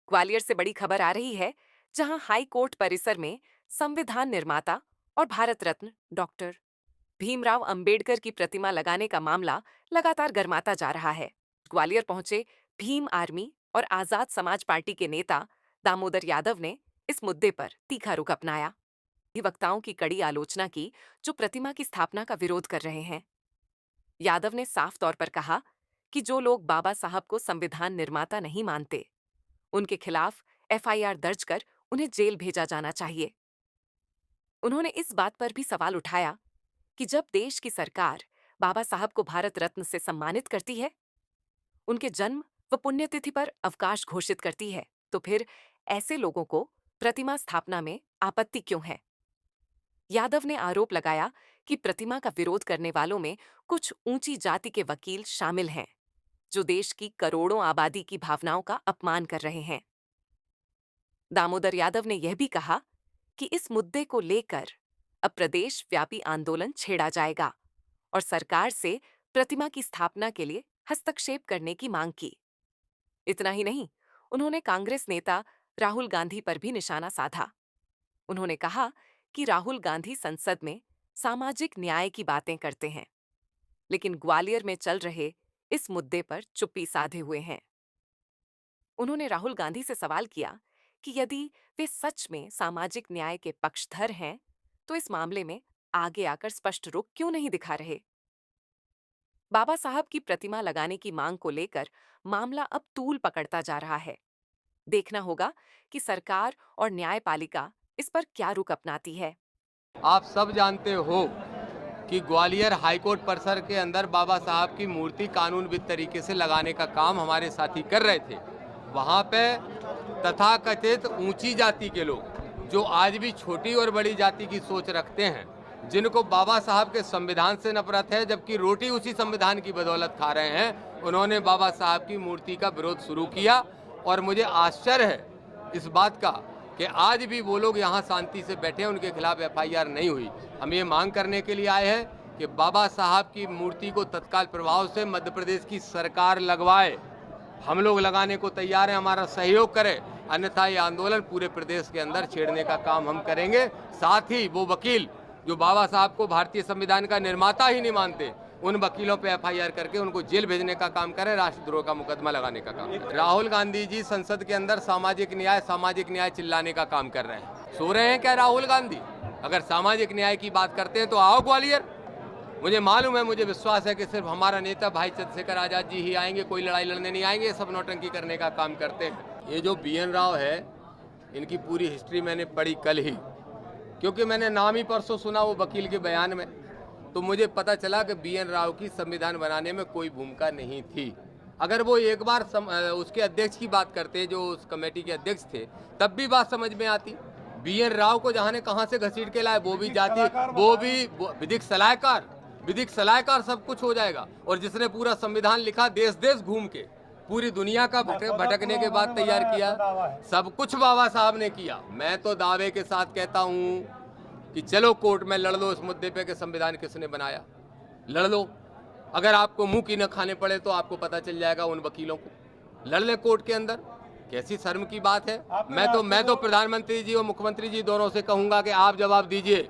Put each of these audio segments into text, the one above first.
ग्वालियर से बड़ी खबर आ रही है, जहां हाई कोर्ट परिसर में संविधान निर्माता और भारत रत्न डॉक्टर भीमराव अंबेडकर की प्रतिमा लगाने का मामला लगातार गर्माता जा रहा है। ग्वालियर पहुंचे भीम आर्मी और आजाद समाज पार्टी के नेता दामोदर यादव ने इस मुद्दे पर तीखा रुख अपनाया। अधिवक्ताओं की कड़ी आलोचना की, जो प्रतिमा की स्थापना का विरोध कर रहे हैं। यादव ने साफ तौर पर कहा कि जो लोग बाबा साहब को संविधान निर्माता नहीं मानते, उनके खिलाफ एफआईआर दर्ज कर उन्हें जेल भेजा जाना चाहिए। उन्होंने इस बात पर भी सवाल उठाया कि जब देश की सरकार बाबा साहब को भारत रत्न से सम्मानित करती है, उनके जन्म व पुण्यतिथि पर अवकाश घोषित करती है, तो फिर ऐसे लोगों को प्रतिमा स्थापना में आपत्ति क्यों है? यादव ने आरोप लगाया कि प्रतिमा का विरोध करने वालों में कुछ ऊंची जाति के वकील शामिल हैं, जो देश की करोड़ों आबादी की भावनाओं का अपमान कर रहे हैं। दामोदर यादव ने यह भी कहा कि इस मुद्दे को लेकर अब प्रदेश व्यापी आंदोलन छेड़ा जाएगा और सरकार से प्रतिमा की स्थापना के लिए हस्तक्षेप करने की मांग की। इतना ही नहीं, उन्होंने कांग्रेस नेता राहुल गांधी पर भी निशाना साधा। उन्होंने कहा कि राहुल गांधी संसद में सामाजिक न्याय की बातें करते हैं, लेकिन ग्वालियर में चल रहे इस मुद्दे पर चुप्पी साधे हुए हैं। उन्होंने राहुल गांधी से सवाल किया कि यदि वे सच में सामाजिक न्याय के पक्षधर हैं, तो इस मामले में आगे आकर स्पष्ट रुख क्यों नहीं दिखा रहे। बाबा साहब की प्रतिमा लगाने की मांग को लेकर मामला अब तूल पकड़ता जा रहा है। देखना होगा कि सरकार और न्यायपालिका इस पर क्या रुख अपनाती है। आप सब जानते हो कि ग्वालियर हाईकोर्ट परिसर के अंदर बाबा साहब की मूर्ति कानूनविद तरीके से लगाने का काम हमारे साथी कर रहे थे। वहाँ पे तथाकथित ऊंची जाति के लोग, जो आज भी छोटी और बड़ी जाति की सोच रखते हैं, जिनको बाबा साहब के संविधान से नफरत है, जबकि रोटी उसी संविधान की बदौलत खा रहे हैं, उन्होंने बाबा साहब की मूर्ति का विरोध शुरू किया। और मुझे आश्चर्य है इस बात का कि आज भी वो लोग यहाँ शांति से बैठे हैं, उनके खिलाफ एफआईआर नहीं हुई। हम ये मांग करने के लिए आए हैं कि बाबा साहब की मूर्ति को तत्काल प्रभाव से मध्य प्रदेश की सरकार लगवाए। हम लोग लगाने को तैयार हैं, हमारा सहयोग करें, अन्यथा ये आंदोलन पूरे प्रदेश के अंदर छेड़ने का काम हम करेंगे। साथ ही वो वकील जो बाबा साहब को भारतीय संविधान का निर्माता ही नहीं मानते, उन वकीलों पे एफआईआर करके उनको जेल भेजने का काम करें, राष्ट्रद्रोह का मुकदमा लगाने का काम करें। राहुल गांधी जी संसद के अंदर सामाजिक न्याय चिल्लाने का काम कर रहे हैं। सो रहे हैं क्या राहुल गांधी? अगर सामाजिक न्याय की बात करते हैं तो आओ ग्वालियर। मुझे मालूम है, मुझे विश्वास है कि सिर्फ हमारा नेता भाई चंद्रशेखर आजाद जी ही आएंगे, कोई लड़ाई लड़ने नहीं आएंगे, सब नौटंकी करने का काम करते हैं। ये जो BN राव है, इनकी पूरी हिस्ट्री मैंने पढ़ी कल ही, क्योंकि मैंने नाम ही परसों सुना वो वकील के बयान में, तो मुझे पता चला कि BN राव की संविधान बनाने में कोई भूमिका नहीं थी। अगर वो एक बार उसके अध्यक्ष की बात करते, जो उस कमेटी के अध्यक्ष थे, तब भी बात समझ में आती। BN राव को जहाँ ने कहाँ से घसीट के लाए, वो भी जाति, वो भी विधिक सलाहकार सब कुछ हो जाएगा। और जिसने पूरा संविधान लिखा, देश देश घूम के पूरी दुनिया का भटकने के बाद तैयार किया, सब कुछ बाबा साहब ने किया। मैं तो दावे के साथ कहता हूँ कि चलो कोर्ट में लड़ लो इस मुद्दे पे कि संविधान किसने बनाया, लड़ लो। अगर आपको मुंह की न खाने पड़े तो आपको पता चल जाएगा उन वकीलों को, लड़ ले कोर्ट के अंदर। कैसी शर्म की बात है। मैं तो प्रधानमंत्री जी और मुख्यमंत्री जी दोनों से कहूंगा कि आप जवाब दीजिए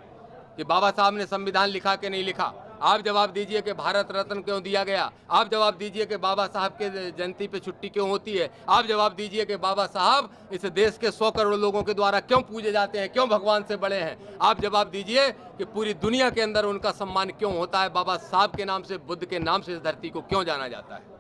कि बाबा साहब ने संविधान लिखा कि नहीं लिखा। आप जवाब दीजिए कि भारत रत्न क्यों दिया गया। आप जवाब दीजिए कि बाबा साहब के जयंती पे छुट्टी क्यों होती है। आप जवाब दीजिए कि बाबा साहब इस देश के 100 करोड़ लोगों के द्वारा क्यों पूजे जाते हैं, क्यों भगवान से बड़े हैं। आप जवाब दीजिए कि पूरी दुनिया के अंदर उनका सम्मान क्यों होता है, बाबा साहब के नाम से, बुद्ध के नाम से इस धरती को क्यों जाना जाता है।